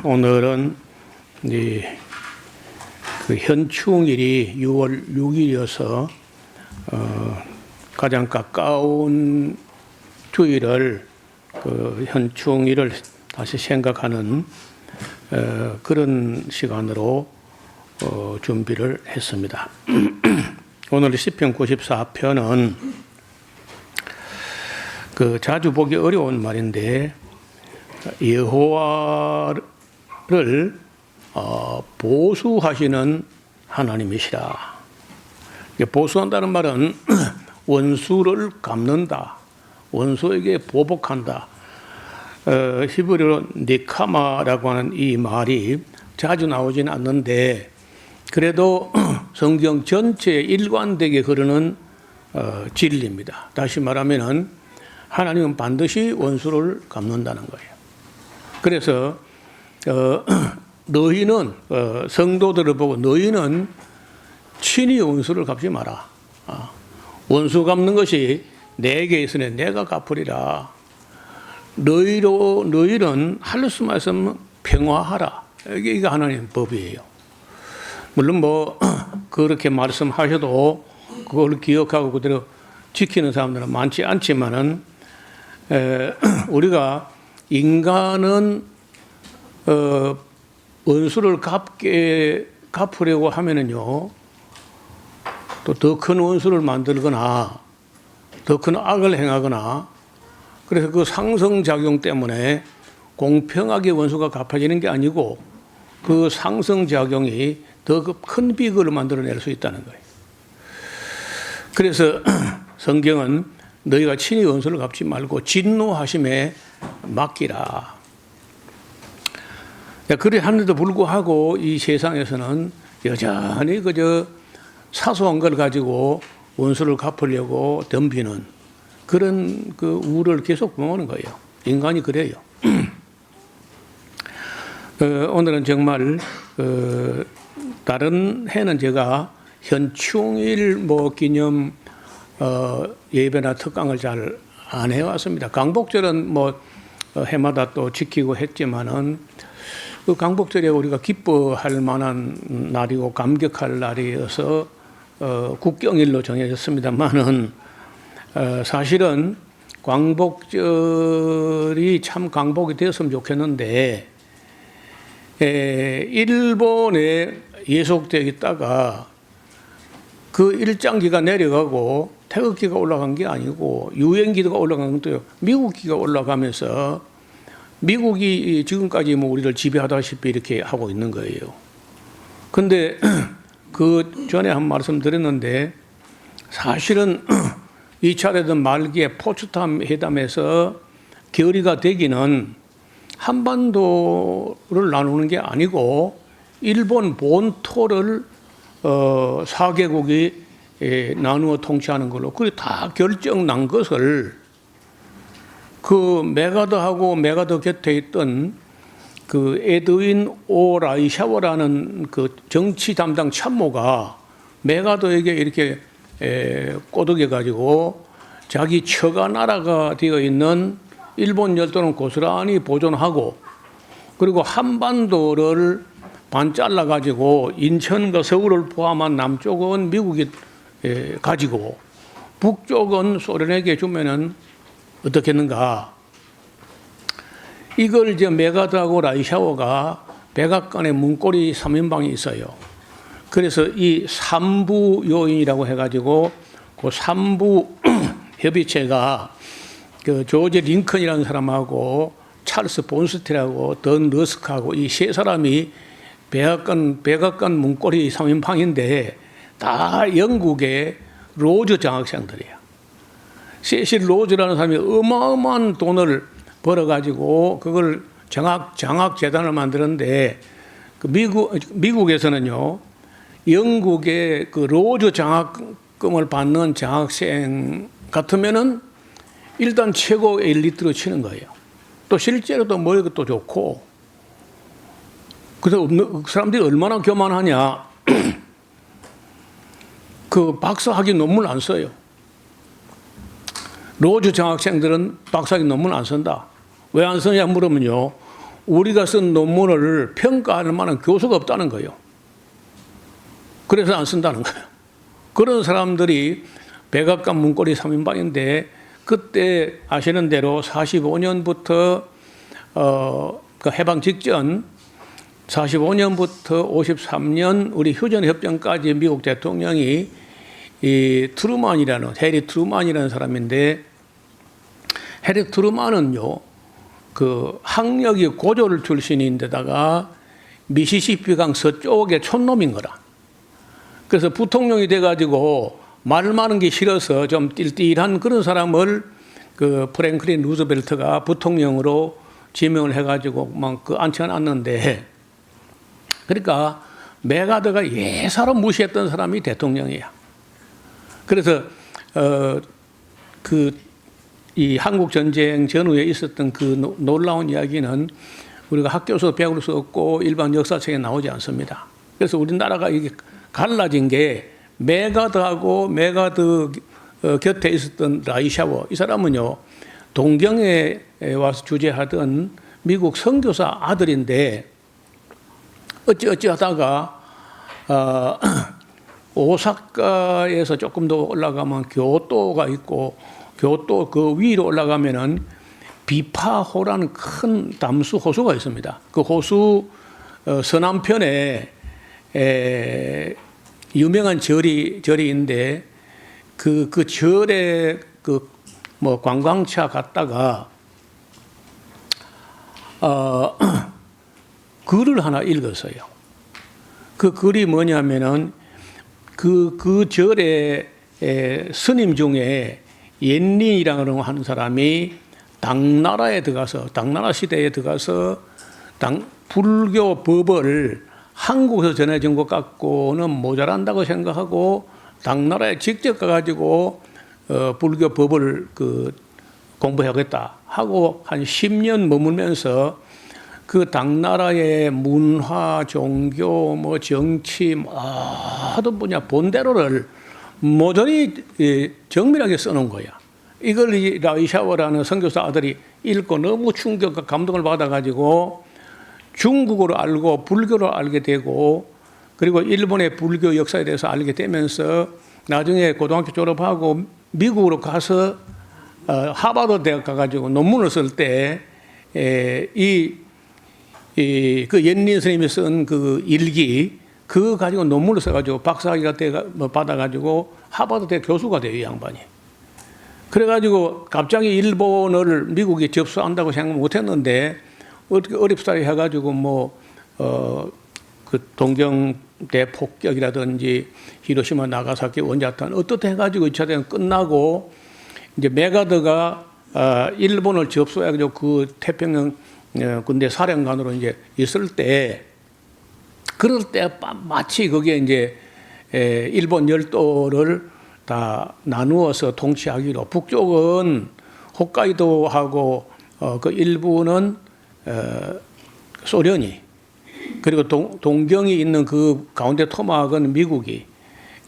오늘은 그 현충일이 6월 6일이어서 가장 가까운 주일을 그 현충일을 다시 생각하는 그런 시간으로 준비를 했습니다. 오늘 시편 94편은 그 자주 보기 어려운 말인데 여호와를 보수하시는 하나님이시라. 보수한다는 말은 원수를 갚는다, 원수에게 보복한다. 히브리어로 니카마라고 하는 이 말이 자주 나오지는 않는데 그래도 성경 전체에 일관되게 흐르는 진리입니다. 다시 말하면은 하나님은 반드시 원수를 갚는다는 거예요. 그래서 너희는 성도들을 보고 너희는 친히 원수를 갚지 마라. 원수 갚는 것이 내게 있으니 내가 갚으리라. 너희는 할 수만 있으면 평화하라. 이게 하나님의 법이에요. 물론 그렇게 말씀하셔도 그걸 기억하고 그대로 지키는 사람들은 많지 않지만은 우리가 인간은 원수를 갚으려고 하면은요, 또 더 큰 원수를 만들거나 더 큰 악을 행하거나, 그래서 그 상승작용 때문에 공평하게 원수가 갚아지는 게 아니고 그 상승작용이 더 큰 비극을 만들어낼 수 있다는 거예요. 그래서 성경은 너희가 친히 원수를 갚지 말고 진노하심에 맡기라. 그래 하는데도 불구하고 이 세상에서는 여전히 그저 사소한 걸 가지고 원수를 갚으려고 덤비는 그런 그 우를 계속 범하는 거예요. 인간이 그래요. 오늘은 정말 다른 해는 제가 현충일 기념 예배나 특강을 잘 안 해왔습니다. 강복절은 해마다 또 지키고 했지만은 그 강복절에 우리가 기뻐할 만한 날이고 감격할 날이어서 국경일로 정해졌습니다만은 사실은 광복절이 참 광복이 되었으면 좋겠는데 일본에 예속되어 있다가 그 일장기가 내려가고 태극기가 올라간 게 아니고 유엔기가 올라간 것도 미국기가 올라가면서 미국이 지금까지 우리를 지배하다시피 이렇게 하고 있는 거예요. 근데 그 전에 한 말씀 드렸는데 사실은 2차 대전 말기에 포츠담 회담에서 결의가 되기는 한반도를 나누는 게 아니고 일본 본토를 4개국이 나누어 통치하는 걸로 그게 다 결정 난 것을 그 메가더하고 메가더 곁에 있던 그 에드윈 오 라이샤워라는 그 정치 담당 참모가 메가더에게 이렇게 꼬드겨 가지고 자기 처가 나라가 되어 있는 일본 열도는 고스란히 보존하고 그리고 한반도를 반 잘라 가지고 인천과 서울을 포함한 남쪽은 미국이 가지고 북쪽은 소련에게 주면은 어떻겠는가? 이걸 이제 메가더하고 라이샤워가 백악관에 문고리 3인방이 있어요. 그래서 이 3부 요인이라고 해가지고 그 3부 협의체가 그 조지 링컨이라는 사람하고 찰스 본스티라고 던 러스크하고 이 세 사람이 백악관 문고리 3인방인데 다 영국의 로즈 장학생들이에요. 세실 로즈라는 사람이 어마어마한 돈을 벌어가지고 그걸 장학재단을 만들었는데 그 미국에서는요, 영국의 그 로즈 장학금을 받는 장학생 같으면은 일단 최고 엘리트로 치는 거예요. 또 실제로도 머리가 또 좋고. 그래서 그 사람들이 얼마나 교만하냐. 그 박사학위 논문 안 써요. 로즈 장학생들은 박사학위 논문 안 쓴다. 왜 안 쓰냐 물으면요, 우리가 쓴 논문을 평가할 만한 교수가 없다는 거예요. 그래서 안 쓴다는 거예요. 그런 사람들이 백악관 문고리 3인방인데 그때 아시는 대로 45년부터 그 해방 직전 45년부터 53년 우리 휴전협정까지 미국 대통령이 이 트루만이라는 해리 트루만이라는 사람인데 해리 트루만은요 그 학력이 고졸 출신인데다가 미시시피강 서쪽의 촌놈인 거라. 그래서 부통령이 돼가지고 말 많은 게 싫어서 좀 띨띨한 그런 사람을 그 프랭클린 루즈벨트가 부통령으로 지명을 해가지고 막 그 앉혀놨는데 그러니까 메가더가 예사로 무시했던 사람이 대통령이야. 그래서 이 한국 전쟁 전후에 있었던 그 놀라운 이야기는 우리가 학교에서 배울 수 없고 일반 역사책에 나오지 않습니다. 그래서 우리나라가 이게 갈라진 게 메가더하고 메가더 곁에 있었던 라이샤워 이 사람은요 동경에 와서 주재하던 미국 선교사 아들인데 어찌 하다가 오사카에서 조금 더 올라가면 교토가 있고 교토 그 위로 올라가면은 비파호라는 큰 담수 호수가 있습니다. 그 호수 서남편에 유명한 절이 있는데 그 절에 뭐 관광차 갔다가 글을 하나 읽었어요. 그 글이 뭐냐면은 그 절에 스님 중에 옌린이라고 하는 사람이 당나라에 들어가서 당나라 시대에 들어가서 불교 법을 한국에서 전해진 것 갖고는 모자란다고 생각하고 당나라에 직접 가가지고 불교 법을 공부해야겠다 하고 한 10년 머물면서 그 당나라의 문화, 종교, 뭐 정치 모든 분야 본대로를 모조리 정밀하게 써놓은 거야. 이걸 이 라이샤워라는 선교사 아들이 읽고 너무 충격과 감동을 받아가지고 중국어로 알고 불교로 알게 되고 그리고 일본의 불교 역사에 대해서 알게 되면서 나중에 고등학교 졸업하고 미국으로 가서 하버드 대학 가가지고 논문을 쓸 때 그 옌린 스님이 쓴 그 일기 그거 가지고 논문을 써가지고 박사학위가 받아가지고 하버드 대학 교수가 돼요, 이 양반이. 그래가지고 갑자기 일본어를 미국이 접수한다고 생각 못했는데 어떻게 어렵사리 해가지고 그 동경대 폭격이라든지 히로시마 나가사키 원자탄 어떻게 해가지고 2차 대전 끝나고 이제 메가더가 일본을 접수해가지고 그 태평양 군대 사령관으로 이제 있을 때 그럴 때 마치 그게 이제 일본 열도를 다 나누어서 통치하기로 북쪽은 홋카이도하고 그 일부는 소련이 그리고 동경이 있는 그 가운데 토막은 미국이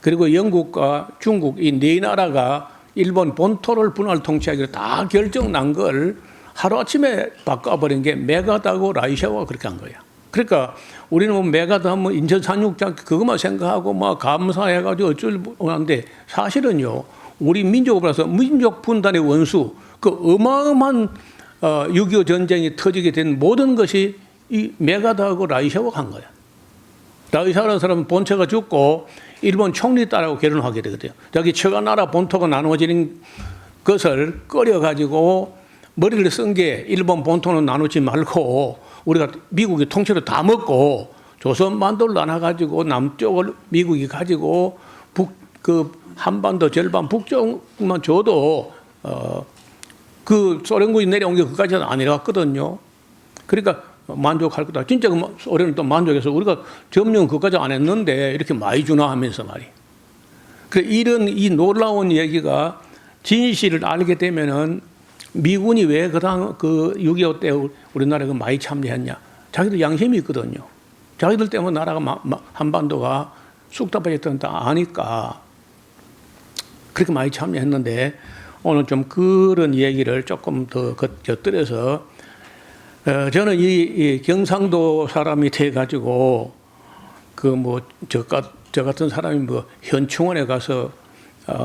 그리고 영국과 중국 이 네 나라가 일본 본토를 분할 통치하기로 다 결정 난 걸 하루아침에 바꿔버린 게 메가더하고 라이샤워가 그렇게 한 거야. 그러니까 우리는 뭐 메가더 하면 인천 상륙장 그것만 생각하고 막 감사해가지고 어쩌고 하는데 사실은요 우리 민족으로서 민족 분단의 원수 그 어마어마한 6.25 전쟁이 터지게 된 모든 것이 이 메가더하고 라이샤워가 한 거야. 라이샤워라는 사람은 본처가 죽고 일본 총리 딸하고 결혼하게 되거든요. 자기 처가 나라 본토가 나누어지는 것을 끌어가지고 머리를 쓴 게 일본 본토는 나누지 말고 우리가 미국이 통째로 다 먹고 조선 반도를 나눠가지고 남쪽을 미국이 가지고 그 한반도 절반 북쪽만 줘도 그 소련군이 내려온 게 그까지는 안 내려갔거든요. 그러니까 만족할 거다. 진짜 그 소련은 또 만족해서 우리가 점령 그까지 안 했는데 이렇게 많이 주나 하면서 말이. 그래 이런 이 놀라운 얘기가 진실을 알게 되면은 미군이 왜 그 6.25 때 우리나라가 많이 참여했냐. 자기들 양심이 있거든요. 자기들 때문에 나라가 한반도가 쑥답해졌던 다 아니까 그렇게 많이 참여했는데 오늘 좀 그런 얘기를 조금 더 곁들여서 저는 이 경상도 사람이 돼가지고 저 같은 사람이 현충원에 가서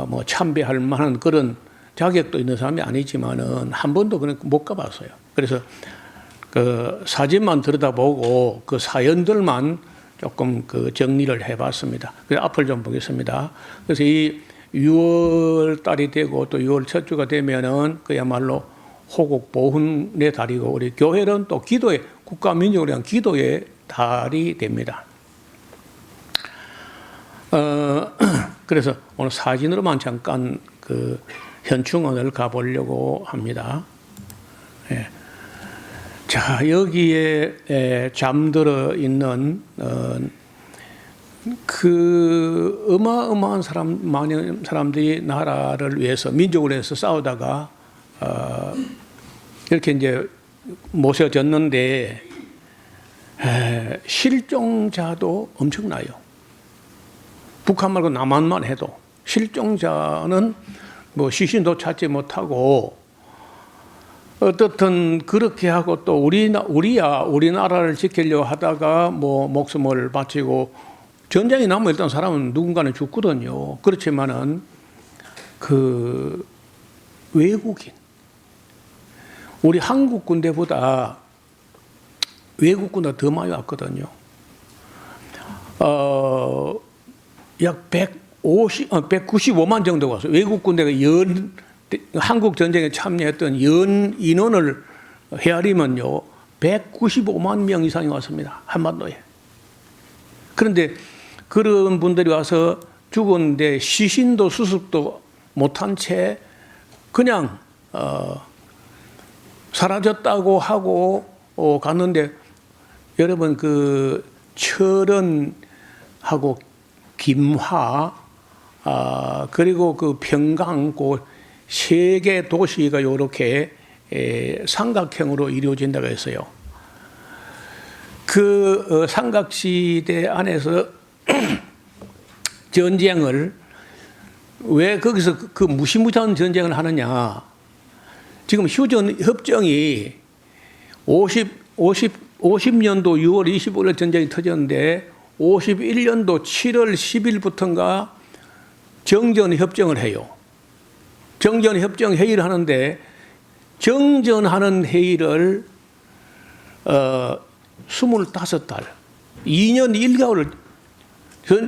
뭐 참배할 만한 그런 자격도 있는 사람이 아니지만은 한 번도 못 가봤어요. 그래서 그 사진만 들여다보고 그 사연들만 조금 정리를 해봤습니다. 그래서 앞을 좀 보겠습니다. 그래서 이 6월 달이 되고 또 6월 첫 주가 되면은 그야말로 호국 보훈의 달이고 우리 교회는 또 기도의 국가 민족을 위한 기도의 달이 됩니다. 그래서 오늘 사진으로만 잠깐 그 현충원을 가보려고 합니다. 예. 자, 여기에 잠들어 있는 그 어마어마한 많은 사람들이 나라를 위해서 민족을 위해서 싸우다가 이렇게 이제 모셔졌는데 실종자도 엄청나요. 북한 말고 남한만 해도 실종자는 뭐 시신도 찾지 못하고 어떻든 그렇게 하고 또 우리나라를 지키려고 하다가 뭐 목숨을 바치고 전쟁이 나면 일단 사람은 누군가는 죽거든요. 그렇지만은 그 외국인 우리 한국 군대보다 외국 군대가 더 많이 왔거든요. 약 195만 정도 왔어요. 외국 군대가 한국 전쟁에 참여했던 인원을 헤아리면요, 195만 명 이상이 왔습니다. 한반도에. 그런데 그런 분들이 와서 죽었는데 시신도 수습도 못한 채 그냥 사라졌다고 하고 갔는데 여러분 그 철원하고 김화 그리고 그 평강 그 세 개 도시가 이렇게 삼각형으로 이루어진다고 했어요. 그 삼각시대 안에서 전쟁을 왜 거기서 그 무시무시한 전쟁을 하느냐? 지금 휴전 협정이 50년도 6월 25일 전쟁이 터졌는데 51년도 7월 10일부터인가 정전협정을 해요. 정전협정 회의를 하는데 정전하는 회의를 25달, 2년 1개월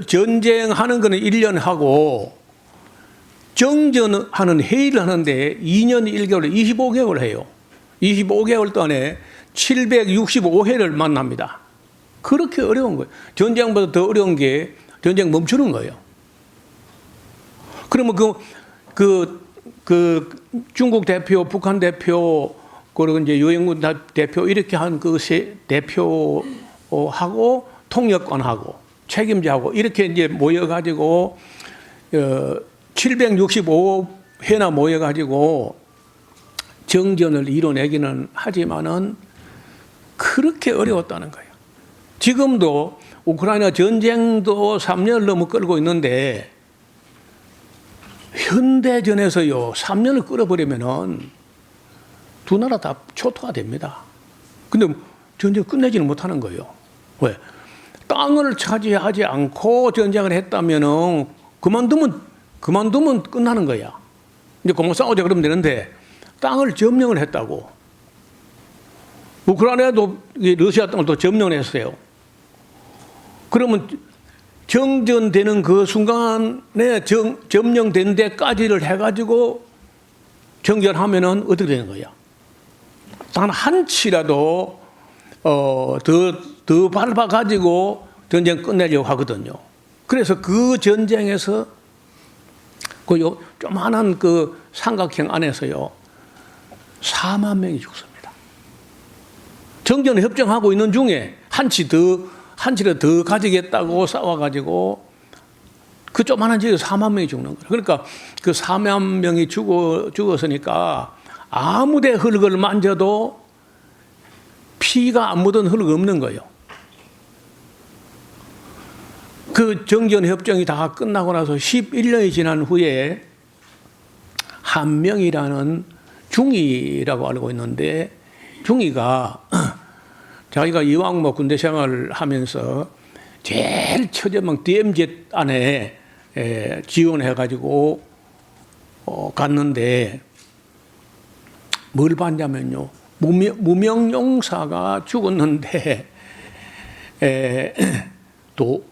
전쟁하는 거는 1년 하고 정전하는 회의를 하는데 2년 1개월, 25개월 해요. 25개월 동안에 765회를 만납니다. 그렇게 어려운 거예요. 전쟁보다 더 어려운 게 전쟁 멈추는 거예요. 그러면 그 중국 대표, 북한 대표, 그리고 이제 유엔군 대표 이렇게 한 그 대표하고 통역관하고 책임자하고 이렇게 이제 모여가지고 765회나 모여가지고 정전을 이뤄내기는 하지만은 그렇게 어려웠다는 거예요. 지금도 우크라이나 전쟁도 3년을 넘어 끌고 있는데 현대전에서요 3년을 끌어버리면은 두 나라 다 초토화 됩니다. 근데 전쟁 끝내지는 못하는 거예요. 왜? 땅을 차지하지 않고 전쟁을 했다면은 그만두면 끝나는 거야. 이제 그만 싸우자 그러면 되는데 땅을 점령을 했다고. 우크라이나도 러시아 땅을 또 점령을 했어요. 그러면 정전되는 그 순간에 점령된 데까지를 해가지고 정전하면은 어떻게 되는 거야? 단 한치라도 더 밟아가지고 전쟁 끝내려고 하거든요. 그래서 그 전쟁에서 그 조그만한 그 삼각형 안에서요 4만 명이 죽습니다. 정전 협정하고 있는 중에 한치를 더 가지겠다고 싸워가지고 그 조그만한 지역에 4만 명이 죽는 거예요. 그러니까 그 4만 명이 죽었으니까 아무데 흙을 만져도 피가 안 묻은 흙이 없는 거예요. 그 정전협정이 다 끝나고 나서 11년이 지난 후에 한명이라는 중이라고 알고 있는데 중이가 자기가 이왕 뭐 군대 생활을 하면서 제일 처제막 DMZ 안에 지원해가지고 갔는데 뭘 봤냐면요. 무명용사가 죽었는데 또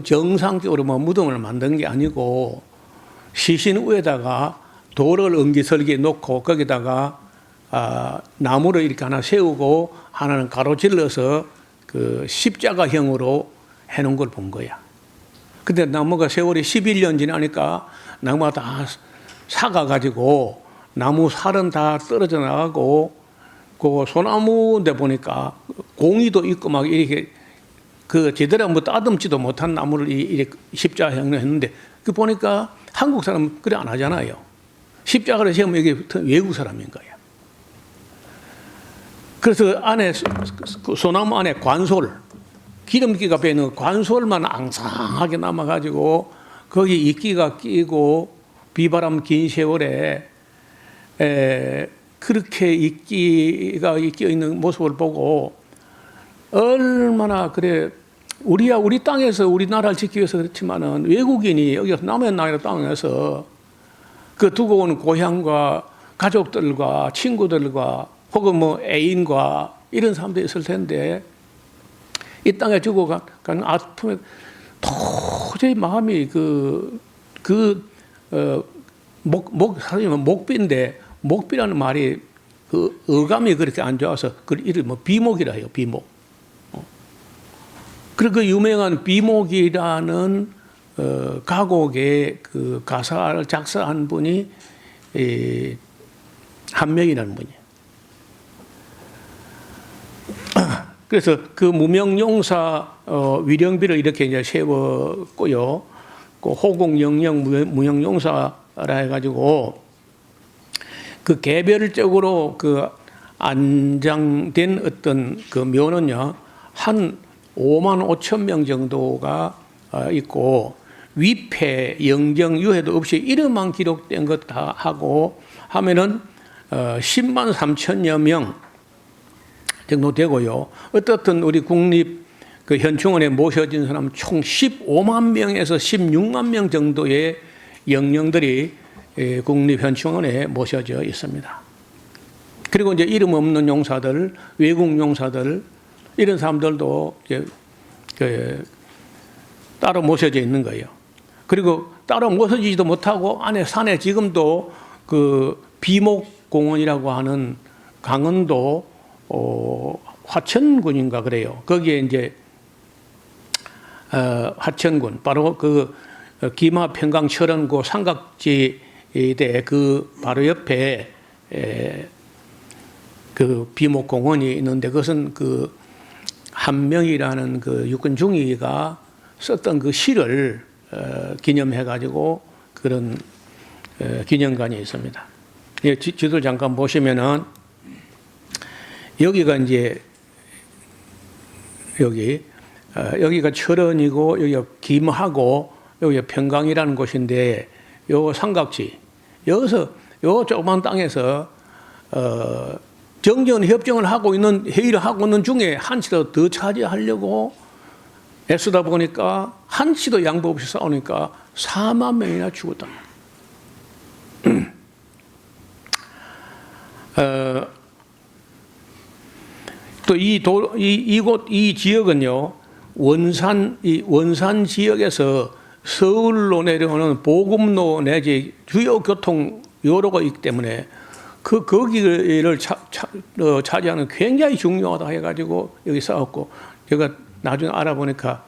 정상적으로 뭐 무덤을 만든 게 아니고 시신 위에다가 돌을 엉기설기 놓고 거기다가 나무를 이렇게 하나 세우고 하나는 가로질러서 그 십자가형으로 해놓은 걸 본 거야. 근데 나무가 세월이 11년 지나니까 나무가 다 삭아가지고 나무 살은 다 떨어져 나가고 그 소나무인데 보니까 공이도 있고 막 이렇게 그 제대로 뭐 따듬지도 못한 나무를 이렇게 십자가형으로 했는데 그 보니까 한국 사람은 그래 안 하잖아요. 십자가를 세우면 이게 외국 사람인 거야. 그래서 안에 그 소나무 안에 관솔 기름기가 배는 관솔만 앙상하게 남아가지고 거기 이끼가 끼고 비바람 긴 세월에 그렇게 이끼가 끼어 있는 모습을 보고 얼마나 그래 우리 땅에서 우리나라를 지키기 위해서 그렇지만은 외국인이 여기서 남의 나라 땅에서 그 두고 온 고향과 가족들과 친구들과 혹은 뭐 애인과 이런 사람들이 있을 텐데 이 땅에 죽어간 아픔에 도저히 마음이 사실은 목비인데 목비라는 말이 그 어감이 그렇게 안 좋아서 그 이름 뭐 비목이라 해요. 비목. 그리고 그 유명한 비목이라는 가곡의 그 가사를 작사한 분이 한명이라는 분이에요. 그래서 그 무명용사 위령비를 이렇게 이제 세웠고요. 그 호국영령 무명용사라 해가지고 그 개별적으로 그 안장된 어떤 그 묘는요 한 5만 5천 명 정도가 있고 위패, 영정, 유해도 없이 이름만 기록된 것 다 하고 하면은 10만 3천여 명 정도 되고요. 어떻든 우리 국립 그 현충원에 모셔진 사람 총 15만 명에서 16만 명 정도의 영령들이 국립 현충원에 모셔져 있습니다. 그리고 이제 이름 없는 용사들, 외국 용사들 이런 사람들도 이제 따로 모셔져 있는 거예요. 그리고 따로 모셔지지도 못하고 안에 산에 지금도 그 비목공원이라고 하는 강원도 화천군인가 그래요. 거기에 이제 화천군 바로 그 기마 평강 철원고 삼각지대 그 바로 옆에 그 비목공원이 있는데 그것은 그 한명이라는 그 육군 중위가 썼던 그 시를 기념해 가지고 그런 기념관이 있습니다. 지도를 잠깐 보시면은 여기가 이제 여기가 철원이고 여기가 김하고 여기가 평강이라는 곳인데 요 삼각지 여기서 요 조그만 땅에서 정전 협정을 하고 있는 회의를 하고 있는 중에 한치도 더 차지하려고 애쓰다 보니까 한치도 양보 없이 싸우니까 4만 명이나 죽었다. 또 이 지역은요 원산 지역에서 서울로 내려오는 보급로 내지 주요 교통 요로가 있기 때문에 거기를 차지하는 굉장히 중요하다 해가지고 여기 싸웠고 제가 나중에 알아보니까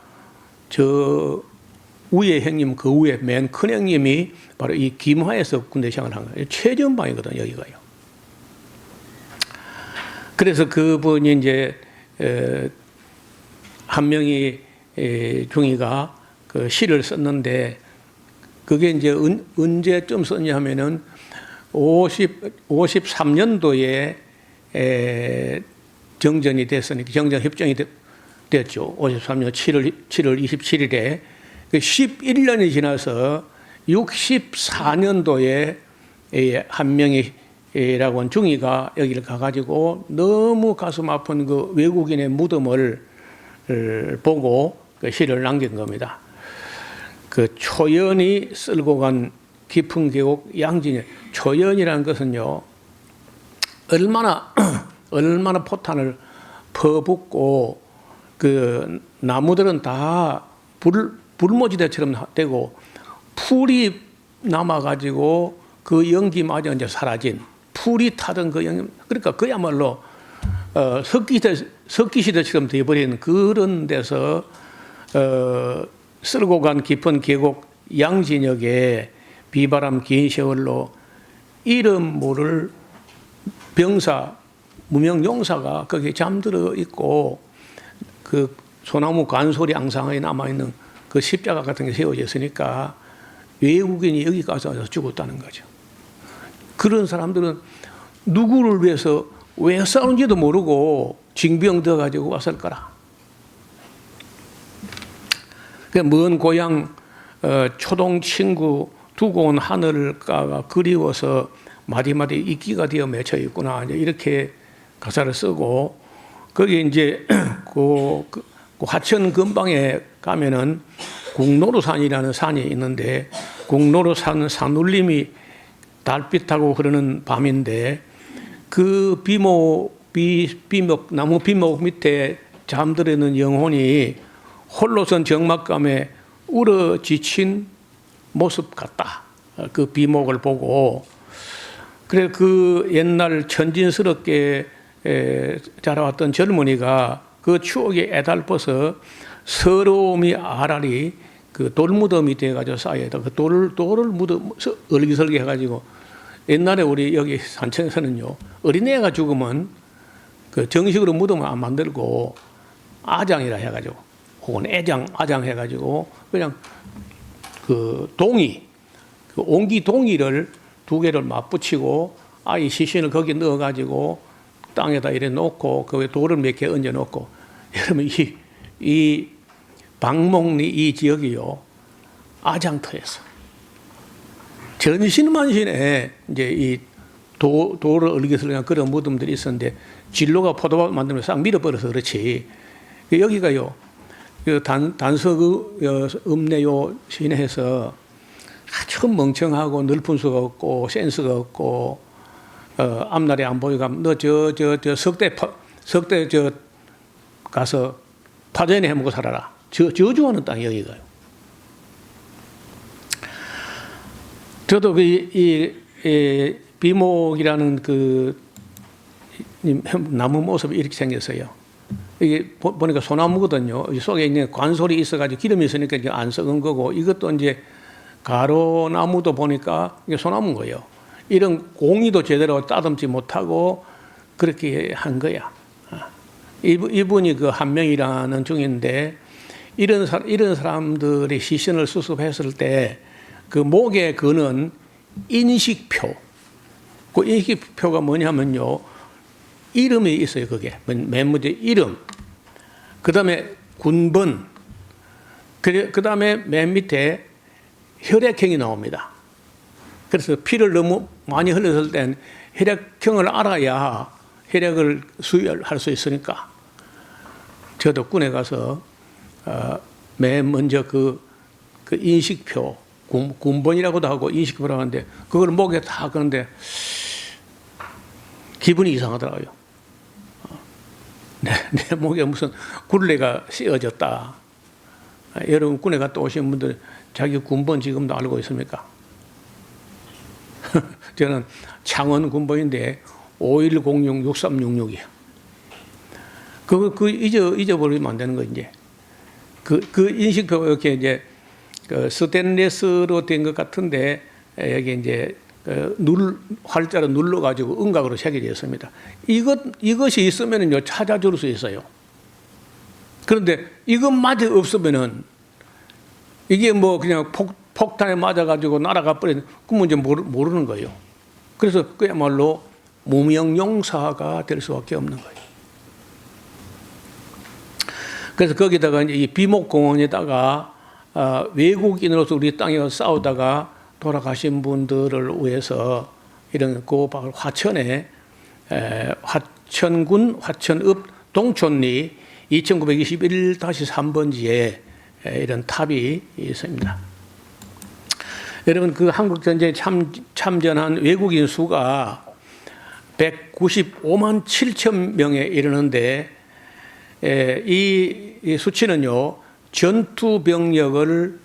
저 위에 형님 그 위에 맨 큰 형님이 바로 이 김화에서 군대 생활을 한 거예요. 최전방이거든요 여기가요. 그래서 그분이 이제 한명이 중위가 그 시를 썼는데 그게 이제 언제쯤 썼냐 하면은 53년도에 정전이 됐으니까 정전 협정이 됐죠. 53년 7월 27일에 11년이 지나서 64년도에 한명이 라고 중위가 여기를 가가지고 너무 가슴 아픈 그 외국인의 무덤을 보고 그 시를 남긴 겁니다. 그 초연이 쓸고 간 깊은 계곡 양진에, 초연이라는 것은요, 얼마나 포탄을 퍼붓고 그 나무들은 다 불모지대처럼 되고 풀이 남아가지고 그 연기마저 이제 사라진, 풀이 타던 그 연기, 그러니까 그야말로 석기시대처럼 되어버린 그런 데서 쓸고 간 깊은 계곡 양진역에 비바람 긴 세월로 이름 모를 병사, 무명 용사가 거기에 잠들어 있고 그 소나무 관솔이 앙상하게 남아있는 그 십자가 같은 게 세워져 있으니까 외국인이 여기 가서 죽었다는 거죠. 그런 사람들은 누구를 위해서 왜 싸우는지도 모르고 징병 들어가지고 왔을 거라. 먼 고향 초동 친구 두고 온 하늘가가 그리워서 마디마디 이끼가 되어 맺혀 있구나. 이렇게 가사를 쓰고 거기 이제 그 화천 근방에 가면은 국노루산이라는 산이 있는데 국노루산 산울림이 달빛하고 흐르는 밤인데 그 나무 비목 밑에 잠들어 있는 영혼이 홀로선 적막감에 울어 지친 모습 같다. 그 비목을 보고 그래 그 옛날 천진스럽게 자라왔던 젊은이가 그 추억에 애달퍼서 서러움이 아라리 그 돌무덤이 돼가지고 쌓여있다. 그 돌을 얼기설기 해가지고 옛날에 우리 여기 산청에서는요 어린애가 죽으면 그 정식으로 무덤을 안 만들고 아장이라 해가지고 혹은 아장 해가지고 그냥 그 동이 그 옹기 동이를 두 개를 맞붙이고 아이 시신을 거기 넣어가지고 땅에다 이래 놓고 그 위에 돌을 몇 개 얹어 놓고 여러분 이 방목리 이 지역이요 아장터였어. 전신만신에 이제 이 돌을 얼기설기한 그런 무덤들이 있었는데 진로가 포도밭 만들면 싹 밀어버려서 그렇지. 여기가요 단석 읍내요 시내에서 아주 멍청하고 늘픈 수가 없고 센스가 없고 앞날에 안 보이가 너 저 석대 가서 파전에 해먹고 살아라. 저주하는 땅이 여기가요. 저도 이 비목이라는 그 나무 모습이 이렇게 생겼어요. 이게 보니까 소나무거든요. 속에 있는 관솔이 있어가지고 기름이 있으니까 이제 안 썩은 거고 이것도 이제 가로나무도 보니까 이게 소나무인 거예요. 이런 공이도 제대로 따듬지 못하고 그렇게 한 거야. 이분이 그 한 명이라는 중인데 이런 사람들이 시신을 수습했을 때 그 목에 거는 인식표. 그 인식표가 뭐냐면요. 이름이 있어요. 그게 맨 먼저 이름. 그 다음에 군번. 그 다음에 맨 밑에 혈액형이 나옵니다. 그래서 피를 너무 많이 흘렸을 땐 혈액형을 알아야 혈액을 수혈할 수 있으니까 저도 군에 가서 맨 먼저 그 인식표 군번이라고도 하고 인식표라고 하는데 그걸 목에 다 그런데 기분이 이상하더라고요. 내 목에 무슨 굴레가 씌어졌다. 여러분 군에 갔다 오신 분들 자기 군번 지금도 알고 있습니까? 저는 창원 군번인데 5106-6366이에요. 그거 잊어버리면 안 되는 거 이제. 그 인식표가 이렇게 이제 그 스테인리스로 된 것 같은데 여기 이제 활자로 눌러가지고 음각으로 새겨져 있습니다. 이것이 있으면요 찾아줄 수 있어요. 그런데 이것마저 없으면은 이게 뭐 그냥 폭탄에 맞아가지고 날아가 버리는 그건 이제 모르는 거예요. 그래서 그야말로 무명용사가 될 수밖에 없는 거예요. 그래서 거기다가 이제 이 비목공원에다가 외국인으로서 우리 땅에 싸우다가 돌아가신 분들을 위해서 이런 그 화천에 화천군 화천읍 동촌리 2921-3번지에 이런 탑이 있습니다. 여러분, 그 한국전쟁에 참전한 외국인 수가 195만 7천 명에 이르는데, 이 수치는요, 전투 병력을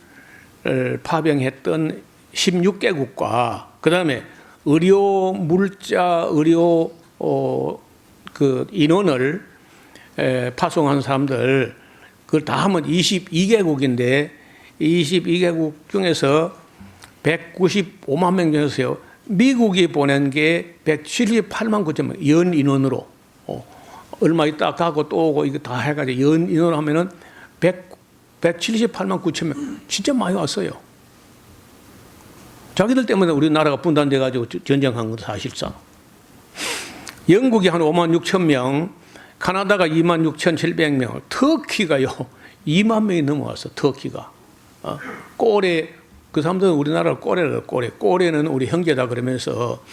파병했던 16개국과 그 다음에 의료 물자 의료 그 인원을 파송한 사람들 그걸 다 하면 22개국인데 22개국 중에서 195만 명 중에서요, 미국이 보낸 게 178만 9천 명 연 인원으로 얼마 있다 가고 또 오고 이거 다 해가지고 연 인원으로 하면은 178만 9천 명 진짜 많이 왔어요. 자기들 때문에 우리나라가 분단돼 가지고 전쟁한 건 사실상. 영국이 한 5만 6천 명, 카나다가 2만 6,700명, 터키가요 2만 명이 넘어왔어. 터키가 꼬레, 그 사람들은 우리나라를 꼬레를 꼬레는 우리 형제다 그러면서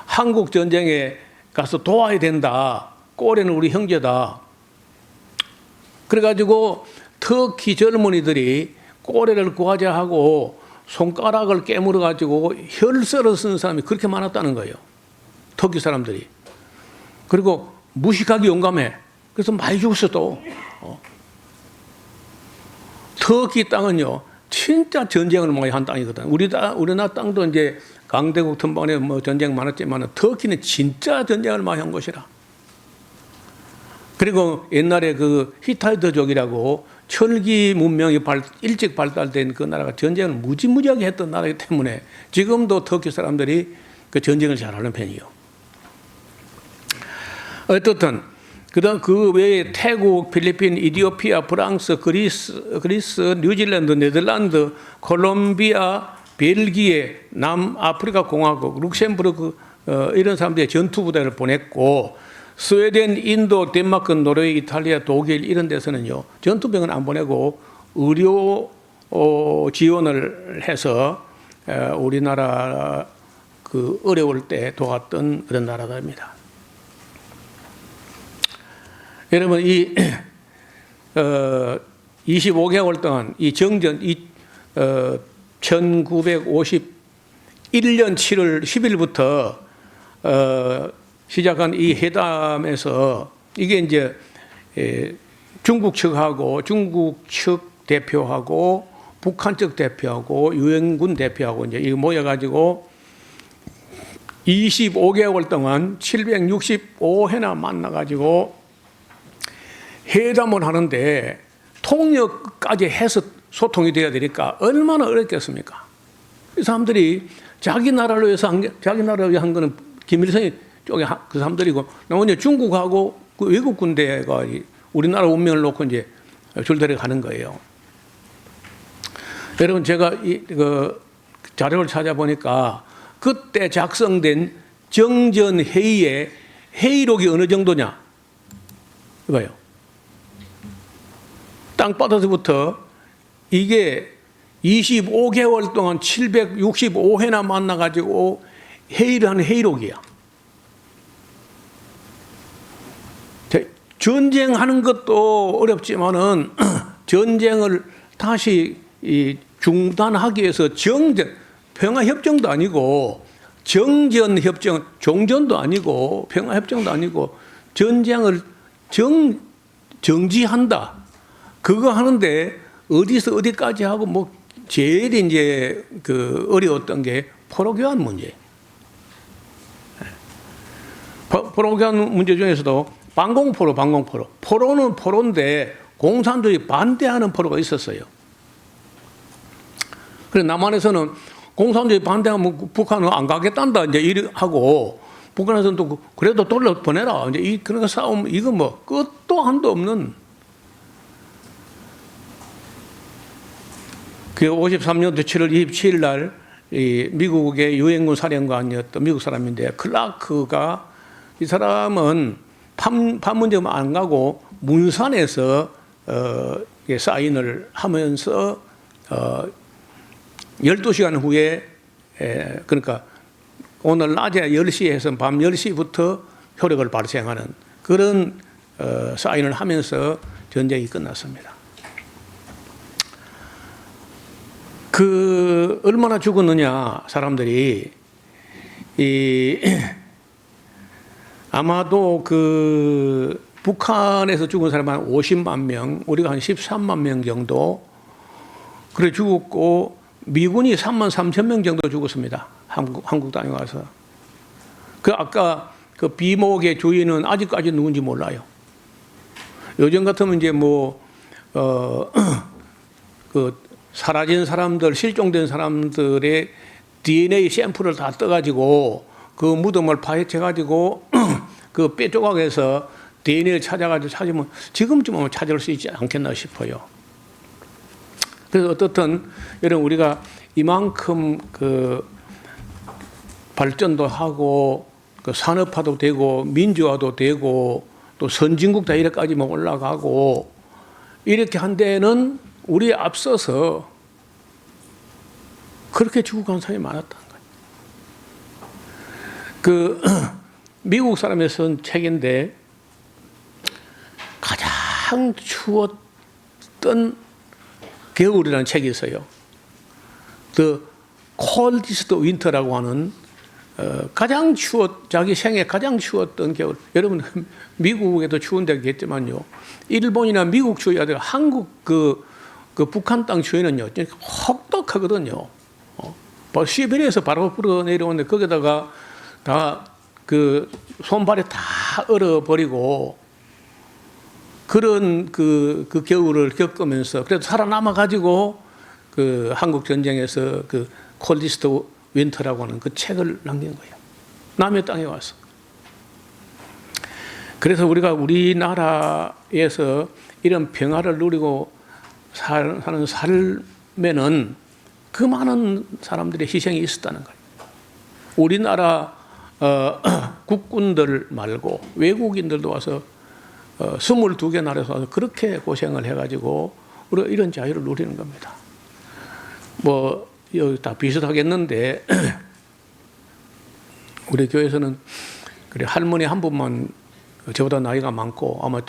한국 전쟁에 가서 도와야 된다. 꼬레는 우리 형제다. 그래가지고 터키 젊은이들이 꼬레를 구하자 하고 손가락을 깨물어 가지고 혈서를 쓴 사람이 그렇게 많았다는 거예요. 터키 사람들이. 그리고 무식하게 용감해. 그래서 많이 죽었어 또. 터키 땅은요 진짜 전쟁을 많이 한 땅이거든. 우리나라 땅도 이제 강대국 틈번에 뭐 전쟁 많았지만 터키는 진짜 전쟁을 많이 한 것이라. 그리고 옛날에 그 히타이트족이라고 철기 문명이 일찍 발달된 그 나라가 전쟁을 무지무지하게 했던 나라이기 때문에 지금도 터키 사람들이 그 전쟁을 잘하는 편이에요. 어떻든 그다음 그 외에 태국, 필리핀, 이디오피아, 프랑스, 그리스, 뉴질랜드, 네덜란드, 콜롬비아, 벨기에, 남아프리카 공화국, 룩셈부르크 이런 사람들이 전투 부대를 보냈고, 스웨덴, 인도, 덴마크, 노르웨이, 이탈리아, 독일 이런 데서는요 전투병은 안 보내고 의료 지원을 해서 우리나라 그 어려울 때 도왔던 그런 나라입니다. 여러분, 이 25개월 동안 이 정전, 1951년 7월 10일부터 시작한 이 회담에서 이게 이제 중국 측하고 중국 측 대표하고 북한 측 대표하고 유엔군 대표하고 이제 이거 모여가지고 25개월 동안 765회나 만나가지고 회담을 하는데 통역까지 해서 소통이 돼야 되니까 얼마나 어렵겠습니까? 이 사람들이 자기 나라를 위해서 한 거는 김일성이 쪽에 그 사람들이고, 나머지 중국하고 그 외국 군대가 우리나라 운명을 놓고 이제 줄다리 가는 거예요. 여러분, 제가 그 자료를 찾아보니까 그때 작성된 정전 회의의 회의록이 어느 정도냐? 이거요. 땅바닥에서부터 이게 25개월 동안 765회나 만나가지고 회의를 하는 회의록이야. 전쟁하는 것도 어렵지만은 전쟁을 다시 중단하기 위해서 평화협정도 아니고 정전협정, 종전도 아니고 평화협정도 아니고 전쟁을 정지한다. 그거 하는데 어디서 어디까지 하고 뭐 제일 이제 그 어려웠던 게 포로 교환 문제. 포로 교환 문제 중에서도 방공포로. 포로는 포로인데 공산주의 반대하는 포로가 있었어요. 그래서 남한에서는 공산주의 반대하면 북한은 안 가겠단다 이제 이렇게 하고, 북한에서는 또 그래도 돌려 보내라 이제 그런 싸움, 이거 뭐 끝도 한도 없는. 그 53년도 7월 27일 날 미국의 유엔군 사령관이었던 미국 사람인데, 클라크가, 이 사람은 판문점 안 가고 문산에서 사인을 하면서 12시간 후에, 그러니까 오늘 낮에 10시에서 밤 10시부터 효력을 발생하는 그런 사인을 하면서 전쟁이 끝났습니다. 얼마나 죽었느냐 사람들이 아마도 북한에서 죽은 사람 한 50만 명, 우리가 한 13만 명 정도 그래 죽었고 미군이 3만 3천 명 정도 죽었습니다. 한국 땅에 와서. 아까 비목의 주인은 아직까지 누군지 몰라요. 요즘 같으면 이제 사라진 사람들, 실종된 사람들의 DNA 샘플을 다 떠가지고 그 무덤을 파헤쳐가지고 그 뼈 조각에서 DNA를 찾으면 지금쯤은 찾을 수 있지 않겠나 싶어요. 그래서 어떻든 여러분 우리가 이만큼 발전도 하고 산업화도 되고 민주화도 되고 또 선진국 다이래까지 올라가고 이렇게 한 데는 우리에 앞서서 그렇게 죽어간 사람이 많았다는 거예요. 미국 사람이 쓴 책인데 가장 추웠던 겨울이라는 책이 있어요. The Coldest Winter라고 하는 자기 생애 가장 추웠던 겨울. 여러분 미국에도 추운 데가 있겠지만요. 일본이나 미국 추위가 아니라 한국 북한 땅 추위는요. 혹독하거든요. 시베리아에서 바로 불어 내려오는데 거기다가 다 손발이 다 얼어버리고 그런 그 겨울을 겪으면서 그래도 살아남아 가지고 한국 전쟁에서 콜디스트 윈터라고 하는 그 책을 남긴 거예요. 남의 땅에 와서. 그래서 우리가 우리나라에서 이런 평화를 누리고 사는 삶에는 그 많은 사람들의 희생이 있었다는 거예요. 우리나라 국군들 말고 외국인들도 와서 22개 나라에서 와서 그렇게 고생을 해가지고 우리가 이런 자유를 누리는 겁니다. 여기 다 비슷하겠는데 우리 교회에서는 그래 할머니 한 분만 저보다 나이가 많고 아마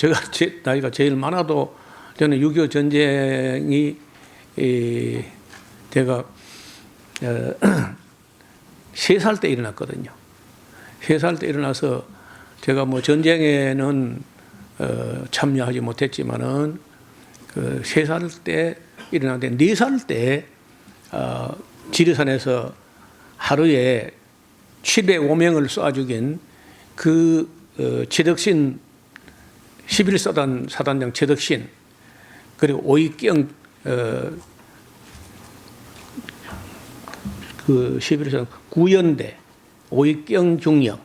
나이가 제일 많아도 저는 6.25 전쟁이 제가 3살 때 일어났거든요. 3살 때 일어나서 제가 전쟁에는 참여하지 못했지만은 3살 때 일어났는데 4살 때 지리산에서 하루에 705명을 쏴 죽인 최덕신 11사단 사단장 최덕신 그리고 오익경 11사단 구연대 오익경 중령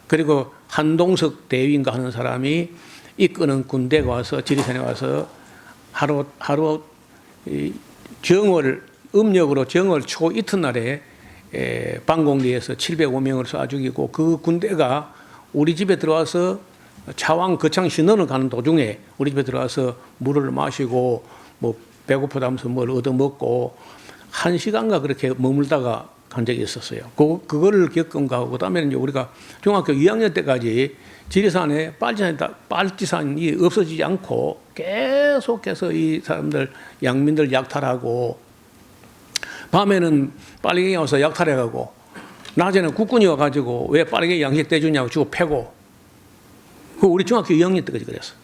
그리고 한동석 대위인가 하는 사람이 이끄는 군대가 와서 지리산에 와서 하루 음력으로 정월 초 이튿날에 방공리에서 705명을 쏴 죽이고 그 군대가 우리 집에 들어와서 차왕 거창 신원을 가는 도중에 우리 집에 들어와서 물을 마시고 배고프다면서 뭘 얻어먹고 1시간가 그렇게 머물다가 간 적이 있었어요. 그거를 겪은 거하고 그다음에는 이제 우리가 중학교 2학년 때까지 지리산에 빨치산이 없어지지 않고 계속해서 이 사람들 양민들 약탈하고 밤에는 빨갱이 와서 약탈해가고 낮에는 국군이 와가지고 왜 빨갱이 양식 떼주냐고 주고 패고 우리 중학교 2학년 때까지 그랬어.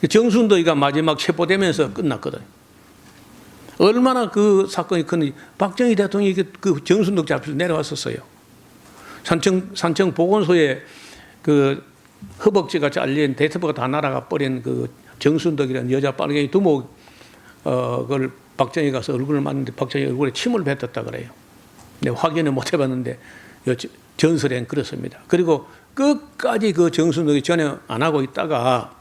정순도이가 마지막 체포되면서 끝났거든. 얼마나 그 사건이 큰지 박정희 대통령이 그 정순덕 잡혀서 내려왔었어요. 산청 보건소에 허벅지가 잘린 대퇴부가 다 날아가 버린 정순덕이라는 여자 빨갱이 두목 그걸 박정희 가서 얼굴을 맞는데 박정희 얼굴에 침을 뱉었다 그래요. 근데 확인을 못 해봤는데 전설엔 그렇습니다. 그리고 끝까지 그 정순덕이 전혀 안 하고 있다가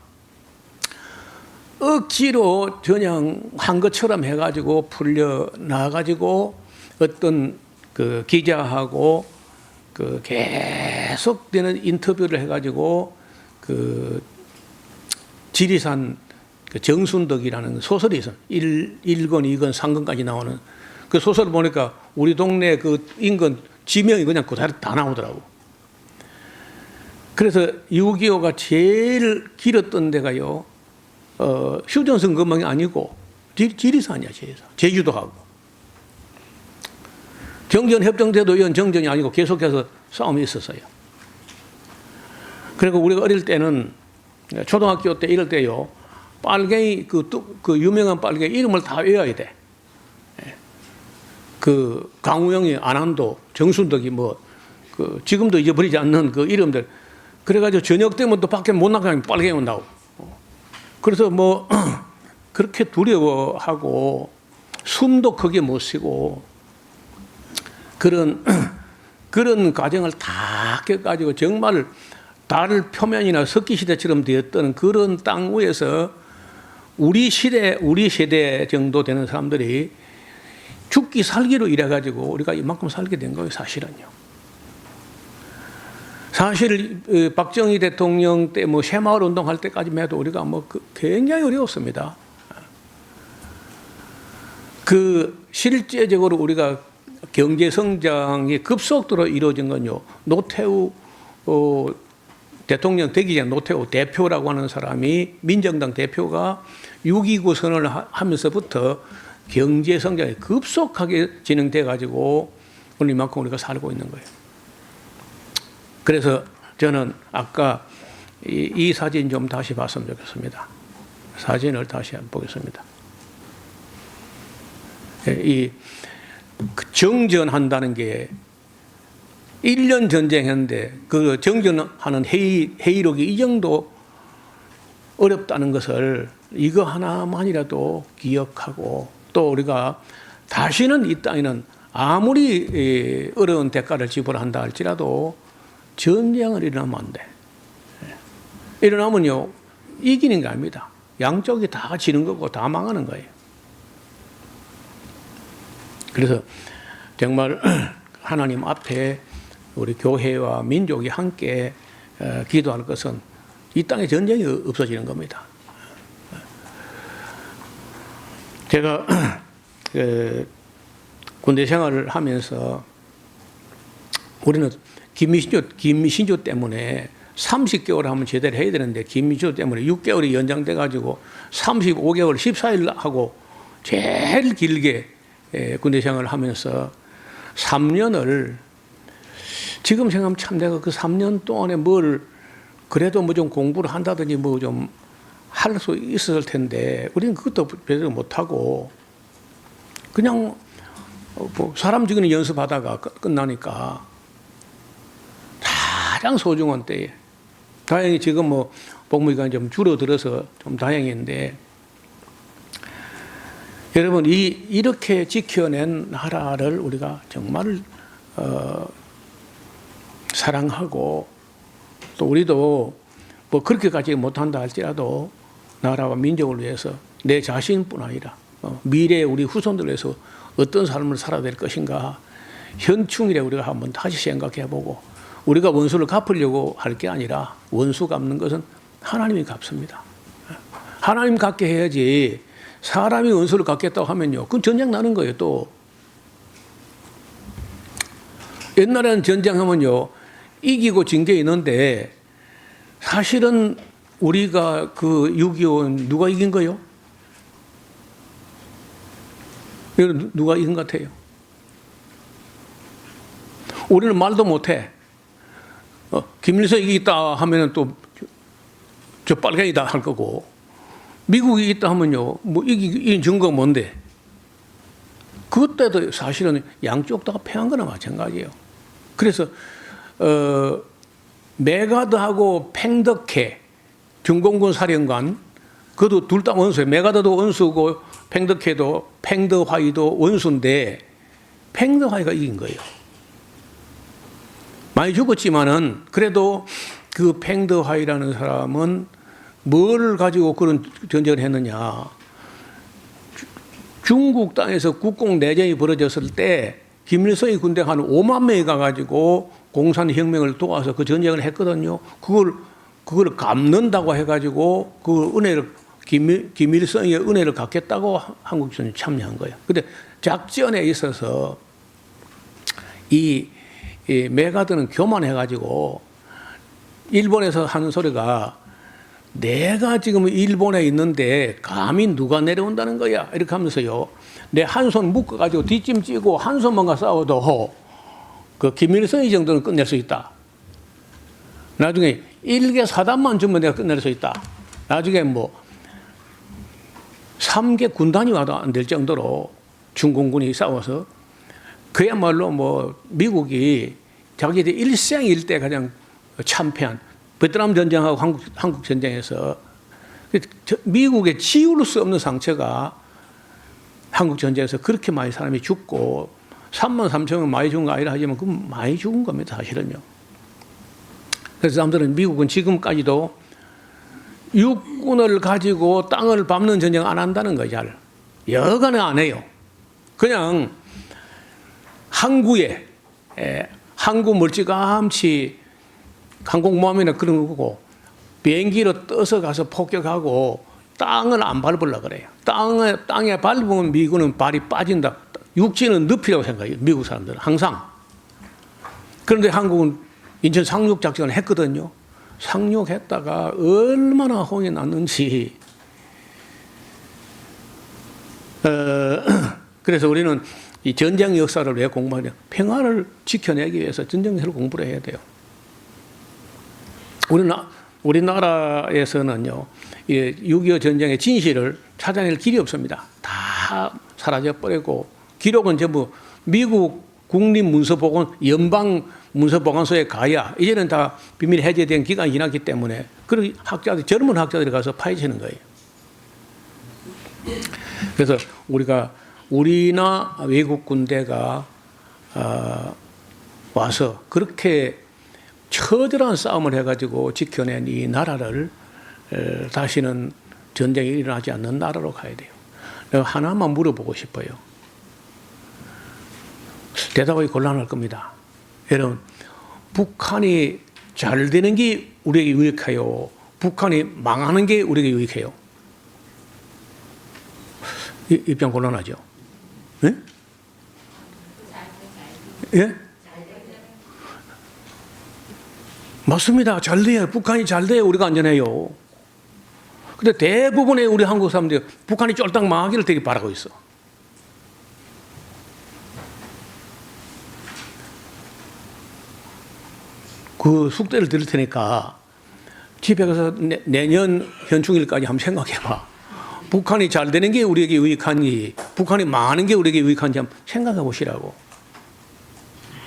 억지로 전향한 것처럼 해가지고 풀려 나가지고 어떤 기자하고 계속되는 인터뷰를 해가지고 지리산 정순덕이라는 소설이 있어요. 1권, 2권, 3권까지 나오는 그 소설을 보니까 우리 동네 인근 지명이 그냥 그대로 다 나오더라고. 그래서 6.25가 제일 길었던 데가요, 휴전선 근방이 아니고 지리산이야, 지리산. 제주도 하고. 정전협정제도 이건 정전이 아니고 계속해서 싸움이 있었어요. 그리고 우리가 어릴 때는 초등학교 때 이럴 때요, 빨갱이, 그 유명한 빨갱이 이름을 다 외워야 돼. 그 강우영이, 안한도, 정순덕이 지금도 잊어버리지 않는 그 이름들. 그래가지고 저녁 되면 또 밖에 못 나가면 빨갱이 온다고. 그래서 그렇게 두려워하고 숨도 크게 못 쉬고 그런 과정을 다 겪어가지고 정말 달 표면이나 석기시대처럼 되었던 그런 땅 위에서 우리 세대 정도 되는 사람들이 죽기 살기로 일해가지고 우리가 이만큼 살게 된 거예요, 사실은요. 사실 박정희 대통령 때 새마을 운동할 때까지만 해도 우리가 굉장히 어려웠습니다. 실제적으로 우리가 경제 성장이 급속도로 이루어진 건요, 노태우 대통령 되기 전 노태우 대표라고 하는 사람이, 민정당 대표가 6.29 선언을 하면서부터 경제 성장이 급속하게 진행돼 가지고 오늘 이만큼 우리가 살고 있는 거예요. 그래서 저는 아까 이 사진 좀 다시 봤으면 좋겠습니다. 사진을 다시 한번 보겠습니다. 이 정전한다는 게 1년 전쟁했는데 그 정전하는 회의록이 이 정도 어렵다는 것을 이거 하나만이라도 기억하고, 또 우리가 다시는 이 땅에는 아무리 어려운 대가를 지불한다 할지라도 전쟁을 일어나면 안 돼. 일어나면요, 이기는 게 아닙니다. 양쪽이 다 지는 거고 다 망하는 거예요. 그래서 정말 하나님 앞에 우리 교회와 민족이 함께 기도할 것은 이 땅에 전쟁이 없어지는 겁니다. 제가 군대 생활을 하면서 우리는 김미신조 때문에 30개월 하면 제대로 해야 되는데 김미신조 때문에 6개월이 연장돼 가지고 35개월 14일 하고 제일 길게 군대 생활을 하면서 3년을, 지금 생각하면 참 내가 그 3년 동안에 그래도 좀 공부를 한다든지 좀 할 수 있었을 텐데 우리는 그것도 제대로 못하고 그냥 사람 죽이는 연습하다가 끝나니까 가장 소중한 때에, 다행히 지금 복무기간이 좀 줄어들어서 좀 다행인데, 여러분 이렇게 지켜낸 나라를 우리가 정말 사랑하고, 또 우리도 그렇게까지 못한다 할지라도 나라와 민족을 위해서 내 자신뿐 아니라 미래의 우리 후손들을 위해서 어떤 삶을 살아야 될 것인가, 현충일에 우리가 한번 다시 생각해보고, 우리가 원수를 갚으려고 할 게 아니라 원수 갚는 것은 하나님이 갚습니다. 하나님 갚게 해야지. 사람이 원수를 갚겠다고 하면요, 그건 전쟁 나는 거예요. 또 옛날에는 전쟁하면요 이기고 진 게 있는데, 사실은 우리가 그 6.25는 누가 이긴 거요? 누가 이긴 것 같아요? 우리는 말도 못해. 김일성이 이기다 하면은 또 저 빨갱이다 할 거고, 미국이 이기다 하면요 이긴 증거가 뭔데? 그때도 사실은 양쪽 다 패한 거나 마찬가지예요. 그래서 메가드하고 팽덕회 중공군 사령관, 그것도 둘 다 원수예요. 메가드도 원수고 팽덕회도, 팽더화이도 원수인데 팽더화이가 이긴 거예요. 많이 죽었지만은 그래도 그 팽더화이라는 사람은 뭘 가지고 그런 전쟁을 했느냐. 중국 땅에서 국공 내전이 벌어졌을 때 김일성이 군대 한 5만 명이 가가지고 공산혁명을 도와서 그 전쟁을 했거든요. 그걸 갚는다고 해가지고 그 은혜를, 김일성의 은혜를 갚겠다고 한국전쟁에 참여한 거예요. 근데 작전에 있어서 이 이 메가드는 교만해가지고 일본에서 하는 소리가 내가 지금 일본에 있는데 감히 누가 내려온다는 거야 이렇게 하면서요. 내 한 손 묶어가지고 뒷짐 찌고 한 손만가 싸워도 그 김일성이 정도는 끝낼 수 있다. 나중에 일개 사단만 주면 내가 끝낼 수 있다. 나중에 뭐 3개 군단이 와도 안 될 정도로 중공군이 싸워서 그야말로 뭐 미국이 자기들 일생일대 가장 참패한 베트남 전쟁하고 한국 전쟁에서 미국의 지울 수 없는 상처가 한국 전쟁에서 그렇게 많이 사람이 죽고 3만 3천 명 많이 죽은 거 아니라 하지만 그 많이 죽은 겁니다 사실은요. 그래서 사람들은 미국은 지금까지도 육군을 가지고 땅을 밟는 전쟁 안 한다는 거죠. 여간에 안 해요. 그냥 항구에 항구 멀찌감치 항공모함이나 그런 거고 비행기로 떠서 가서 폭격하고 땅을 안 밟으려고 그래요. 땅에 밟으면 미군은 발이 빠진다. 육지는 늪이라고 생각해요. 미국 사람들은 항상. 그런데 한국은 인천 상륙작전을 했거든요. 상륙했다가 얼마나 홍이 났는지. 그래서 우리는 이 전쟁 역사를 왜 공부하냐? 평화를 지켜내기 위해서 전쟁 역사를 공부를 해야 돼요. 우리나라에서는요, 6.25 전쟁의 진실을 찾아낼 길이 없습니다. 다 사라져버리고, 기록은 전부 미국 국립문서보관, 연방문서보관소에 가야, 이제는 다 비밀 해제된 기간이 지났기 때문에, 그런 학자들, 젊은 학자들이 가서 파헤치는 거예요. 그래서 우리나 외국 군대가 와서 그렇게 처절한 싸움을 해가지고 지켜낸 이 나라를 다시는 전쟁이 일어나지 않는 나라로 가야 돼요. 내가 하나만 물어보고 싶어요. 대답하기 곤란할 겁니다. 여러분, 북한이 잘 되는 게 우리에게 유익해요? 북한이 망하는 게 우리에게 유익해요? 입장 곤란하죠? 예? 예? 맞습니다. 잘 돼요. 북한이 잘 돼요. 우리가 안전해요. 근데 대부분의 우리 한국 사람들이 북한이 쫄딱 망하기를 되게 바라고 있어. 그 숙제를 드릴 테니까 집에 가서 내년 현충일까지 한번 생각해봐. 북한이 잘 되는 게 우리에게 유익한지, 북한이 망하는 게 우리에게 유익한지 한번 생각해 보시라고.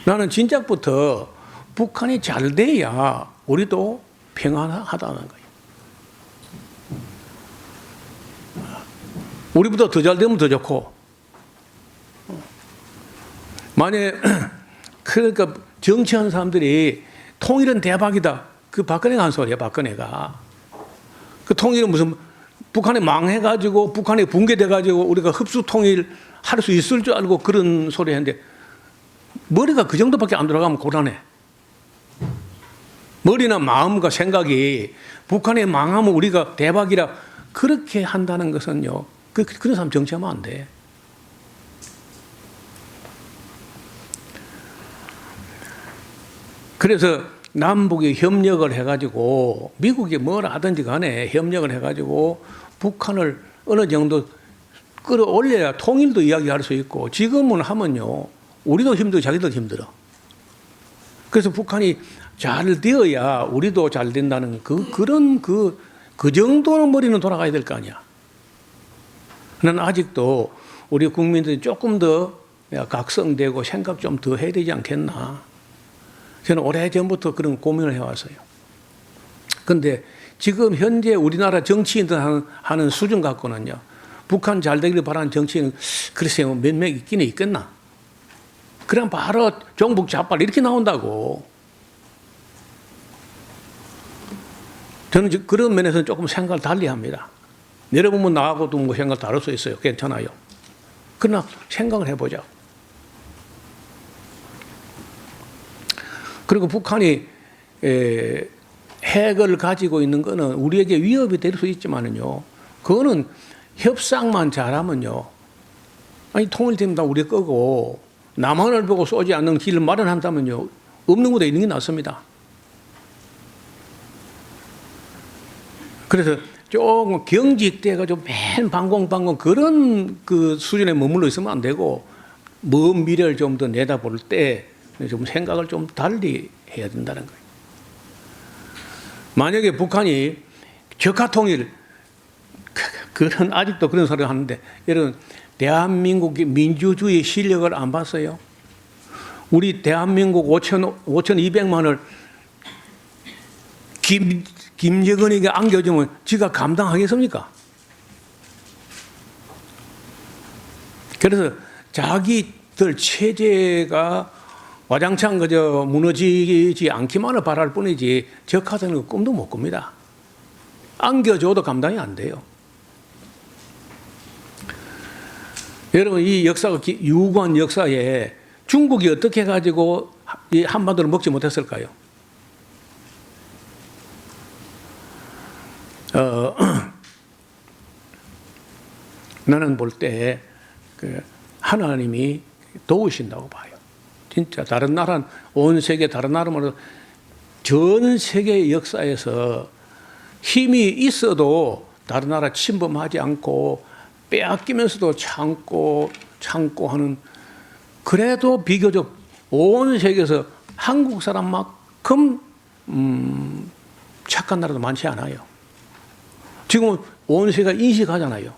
나는 진작부터 북한이 잘 돼야 우리도 평안하다는 거예요. 우리보다 더 잘 되면 더 좋고. 만약에 그러니까 정치하는 사람들이 통일은 대박이다. 그 박근혜가 한 소리야, 박근혜가. 그 통일은 무슨 북한이 망해가지고 북한이 붕괴돼가지고 우리가 흡수 통일 할 수 있을 줄 알고 그런 소리 했는데 머리가 그 정도밖에 안 돌아가면 곤란해. 머리나 마음과 생각이 북한이 망하면 우리가 대박이라 그렇게 한다는 것은요. 그런 사람 정치하면 안 돼. 그래서 남북이 협력을 해가지고 미국이 뭘 하든지 간에 협력을 해가지고 북한을 어느 정도 끌어올려야 통일도 이야기할 수 있고 지금은 하면요. 우리도 힘들고 자기도 힘들어. 그래서 북한이 잘 되어야 우리도 잘 된다는 그런 그 정도는 머리는 돌아가야 될 거 아니야. 난 아직도 우리 국민들이 조금 더 각성되고 생각 좀 더 해야 되지 않겠나. 저는 오래전부터 그런 고민을 해왔어요. 그런데 지금 현재 우리나라 정치인들 하는 수준 갖고는요. 북한 잘 되기를 바라는 정치인은 글쎄요 몇 명 있기는 있겠나. 그럼 바로 종북 좌빨 이렇게 나온다고. 저는 그런 면에서는 조금 생각을 달리합니다. 여러분은 나하고도 뭐 생각 다를 수 있어요. 괜찮아요. 그러나 생각을 해보자. 그리고 북한이 핵을 가지고 있는 거는 우리에게 위협이 될 수 있지만은요. 그거는 협상만 잘하면요. 아니 통일되면 다 우리 거고 남한을 보고 쏘지 않는 길을 마련한다면요. 없는 곳에 있는 게 낫습니다. 그래서 조금 경직돼가지고 맨 방공방공 그런 그 수준에 머물러 있으면 안 되고 먼 미래를 좀 더 내다볼 때 좀 생각을 좀 달리 해야 된다는 거예요. 만약에 북한이 적화통일 그런 아직도 그런 소리를 하는데 여러분 대한민국의 민주주의 실력을 안 봤어요? 우리 대한민국 5,200만을 김정은에게 안겨주면 지가 감당하겠습니까? 그래서 자기들 체제가 와장창 그저 무너지지 않기만을 바랄 뿐이지 적화되는 거 꿈도 못 꿉니다. 안겨줘도 감당이 안 돼요. 여러분 이 역사가 유구한 역사에 중국이 어떻게 가지고 이 한반도를 먹지 못했을까요? 나는 볼 때 그 하나님이 도우신다고 봐요. 진짜 다른 나라, 온 세계 다른 나라마다 전 세계 역사에서 힘이 있어도 다른 나라 침범하지 않고 빼앗기면서도 참고 하는 그래도 비교적 온 세계에서 한국 사람만큼 착한 나라도 많지 않아요. 지금 온 세계가 인식하잖아요.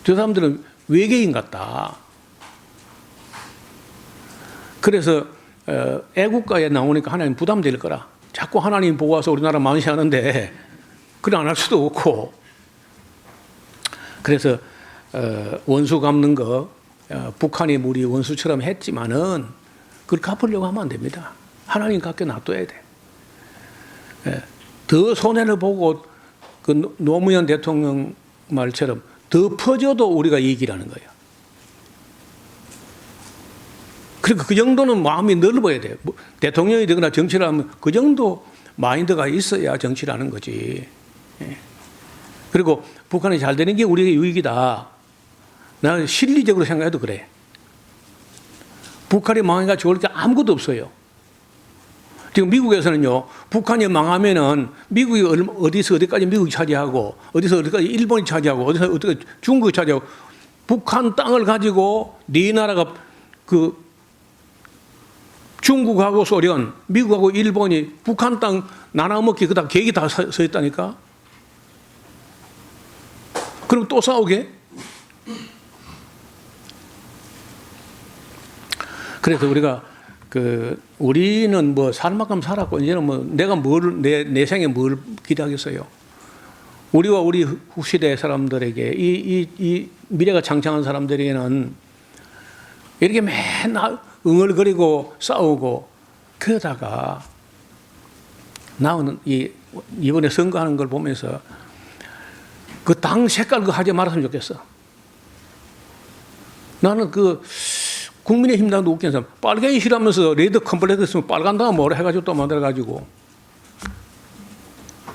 저 사람들은 외계인 같다. 그래서 애국가에 나오니까 하나님 부담될 거라. 자꾸 하나님 보고 와서 우리나라 만시하는데 그래 안 할 수도 없고. 그래서 원수 갚는 거 북한이 우리 원수처럼 했지만은 그걸 갚으려고 하면 안 됩니다. 하나님 갚게 놔둬야 돼. 더 손해를 보고 그 노무현 대통령 말처럼 더 퍼져도 우리가 이익이라는 거예요. 그러니까 그 정도는 마음이 넓어야 돼요. 뭐 대통령이 되거나 정치를 하면 그 정도 마인드가 있어야 정치를 하는 거지. 그리고 북한이 잘 되는 게 우리의 유익이다. 나는 실리적으로 생각해도 그래. 북한이 망해가 좋을 게 아무것도 없어요. 지금 미국에서는요, 북한이 망하면은 미국이 어디서 어디까지 미국이 차지하고, 어디서 어디까지 일본이 차지하고, 어디서 어디까지 중국이 차지하고, 북한 땅을 가지고 네 나라가 그 중국하고 소련, 미국하고 일본이 북한 땅 나눠먹기 그다 계획이 다 서 있다니까. 그럼 또 싸우게? 그래서 우리가 우리는 뭐 살 만큼 살았고 이제는 뭐 내가 내 생에 뭘 기대하겠어요? 우리와 우리 후시대 사람들에게 이 미래가 창창한 사람들에게는 이렇게 맨날 응얼거리고 싸우고 그러다가 나오는 이번에 선거하는 걸 보면서 그 당 색깔 그거 하지 말았으면 좋겠어. 나는 국민의힘당도 웃긴 사람 빨갱이 싫어하면서 레드 컴플렉스 있으면 빨간 당은 뭐라 해가지고 또 만들어가지고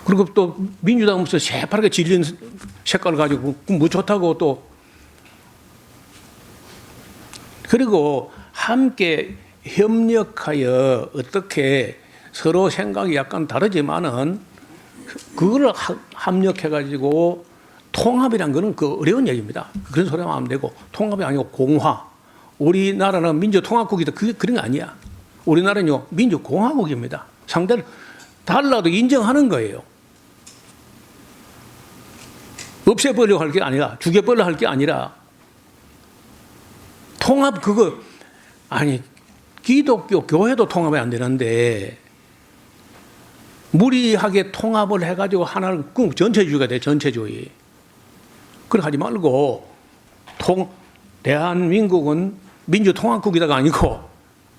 그리고 또 민주당 무슨 새파랗게 질린 색깔을 가지고 뭐 좋다고 또 그리고 함께 협력하여 어떻게 서로 생각이 약간 다르지만은 그걸 합력해가지고 통합이란 거는 그 어려운 얘기입니다. 그런 소리 하면 안 되고 통합이 아니고 공화. 우리나라는 민주통합국이다. 그게 그런 거 아니야. 우리나라는요 민주공화국입니다. 상대를 달라도 인정하는 거예요. 없애버리려고 할 게 아니라 죽여버리려고 할 게 아니라 통합 그거 아니 기독교 교회도 통합이 안 되는데 무리하게 통합을 해가지고 하나를 전체주의가 돼. 전체주의. 그렇게 하지 말고 대한민국은 민주통합국이다가 아니고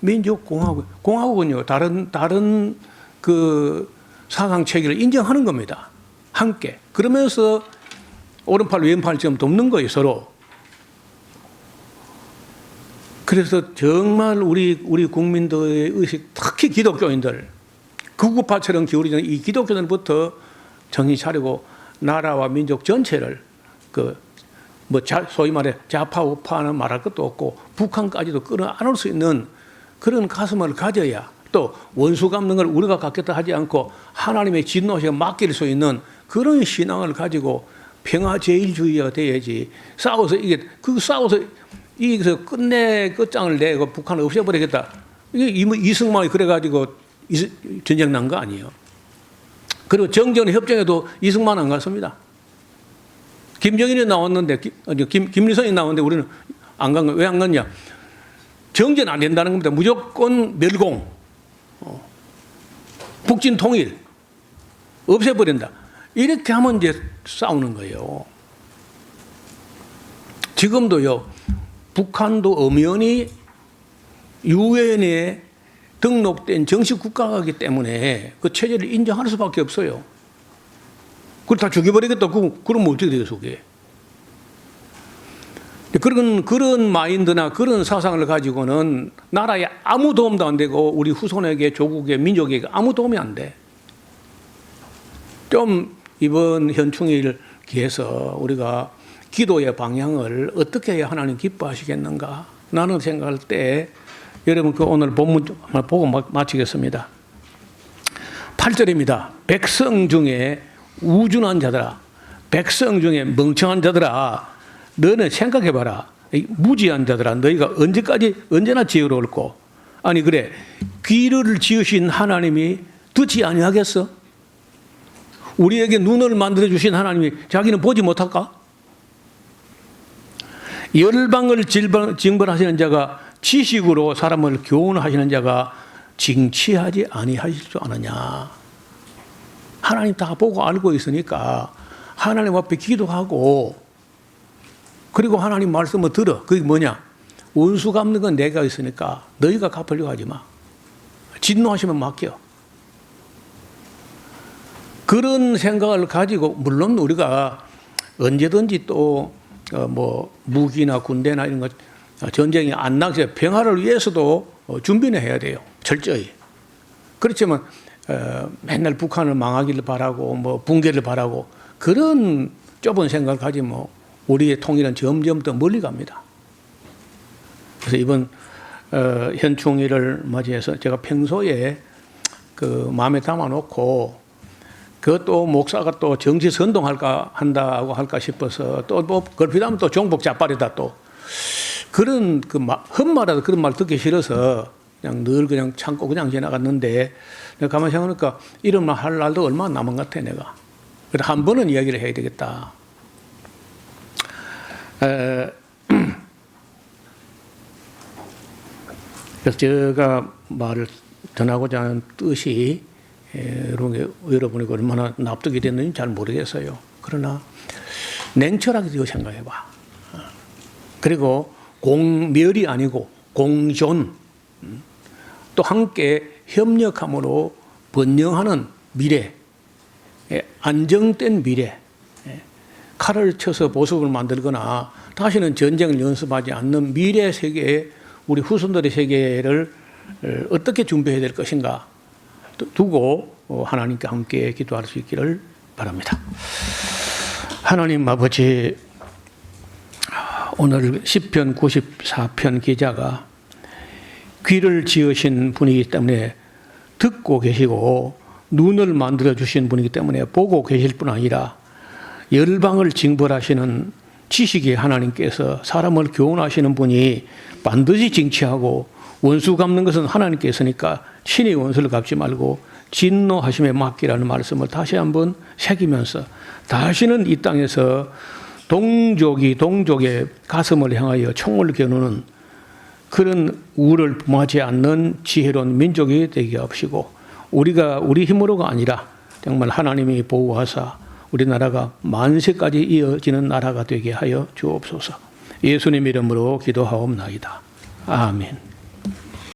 민주공화국. 공화국은요 다른 그 사상 체계를 인정하는 겁니다. 함께. 그러면서 오른팔 왼팔 좀 돕는 거예요 서로. 그래서 정말 우리 국민들의 의식, 특히 기독교인들 극우파처럼 기울이는 이 기독교인들부터 정신 차리고 나라와 민족 전체를 소위 말해 좌파 우파는 말할 것도 없고 북한까지도 끌어안을 수 있는 그런 가슴을 가져야 또 원수 갚는 걸 우리가 갖겠다 하지 않고 하나님의 진노하시고 맡길 수 있는 그런 신앙을 가지고 평화제일주의가 돼야지. 싸워서 이기서 끝장을 내고 북한을 없애버리겠다. 이게 이승만이 그래가지고 전쟁 난 거 아니에요. 그리고 정전 협정에도 이승만 안 갔습니다. 김정일이 나왔는데, 김일성이 나왔는데 우리는 안 간 거예요. 왜 안 갔냐? 정전 안 된다는 겁니다. 무조건 멸공, 북진 통일, 없애버린다. 이렇게 하면 이제 싸우는 거예요. 지금도요, 북한도 엄연히 유엔에 등록된 정식 국가이기 때문에 그 체제를 인정할 수밖에 없어요. 그걸 다 죽여버리겠다. 그러면 어떻게 되겠어, 그게? 그런 마인드나 그런 사상을 가지고는 나라에 아무 도움도 안 되고 우리 후손에게, 조국에, 민족에게 아무 도움이 안 돼. 좀 이번 현충일 기해서 우리가 기도의 방향을 어떻게 해야 하나님 기뻐하시겠는가? 나는 생각할 때 여러분 그 오늘 본문 보고 마치겠습니다. 8절입니다. 백성 중에 우준한 자들아, 백성 중에 멍청한 자들아, 너는 생각해봐라. 무지한 자들아, 너희가 언제나 지혜로울꼬. 아니 그래, 귀를 지으신 하나님이 듣지 아니하겠어? 우리에게 눈을 만들어 주신 하나님이 자기는 보지 못할까? 열방을 징벌하시는 자가 지식으로 사람을 교훈하시는 자가 징치하지 아니하실 줄 아느냐. 하나님 다 보고 알고 있으니까 하나님 앞에 기도하고, 그리고 하나님 말씀을 들어. 그게 뭐냐? 원수 갚는 건 내가 있으니까 너희가 갚으려고 하지 마. 진노하시면 맡겨. 그런 생각을 가지고, 물론 우리가 언제든지 또 무기나 군대나 이런 거 전쟁이 안 나게 평화를 위해서도 준비는 해야 돼요. 철저히. 그렇지만 맨날 북한을 망하기를 바라고 붕괴를 바라고 그런 좁은 생각을 가지면 우리의 통일은 점점 더 멀리 갑니다. 그래서 이번 현충일을 맞이해서 제가 평소에 그 마음에 담아놓고, 그것도 목사가 또 정치 선동한다고 할까 싶어서, 또 걸핏하면 또 종북 자빨이다, 또 그런 헛말하다 그런 말 듣기 싫어서 늘 참고 지나갔는데, 내가 가만히 생각하니까 이런 말 할 날도 얼마 안 남은 것 같아, 내가. 그래서 한 번은 이야기를 해야 되겠다. 그래서 제가 말을 전하고자 하는 뜻이 여러분이 얼마나 납득이 됐는지 잘 모르겠어요. 그러나 냉철하게 생각해봐. 그리고 공멸이 아니고 공존, 또 함께 협력함으로 번영하는 미래, 안정된 미래, 칼을 쳐서 보석을 만들거나 다시는 전쟁을 연습하지 않는 미래 세계에 우리 후손들의 세계를 어떻게 준비해야 될 것인가 두고 하나님께 함께 기도할 수 있기를 바랍니다. 하나님 아버지, 오늘 시편 94편 기자가 귀를 지으신 분이기 때문에 듣고 계시고, 눈을 만들어 주신 분이기 때문에 보고 계실 뿐 아니라 열방을 징벌하시는 지식의 하나님께서 사람을 교훈하시는 분이 반드시 징치하고, 원수 갚는 것은 하나님께서니까 친히 원수를 갚지 말고 진노하심에 맡기라는 말씀을 다시 한번 새기면서, 다시는 이 땅에서 동족이 동족의 가슴을 향하여 총을 겨누는 그런 우를 범하지 않는 지혜로운 민족이 되게 하시고, 우리가 우리 힘으로가 아니라 정말 하나님이 보호하사 우리나라가 만세까지 이어지는 나라가 되게 하여 주옵소서. 예수님 이름으로 기도하옵나이다. 아멘.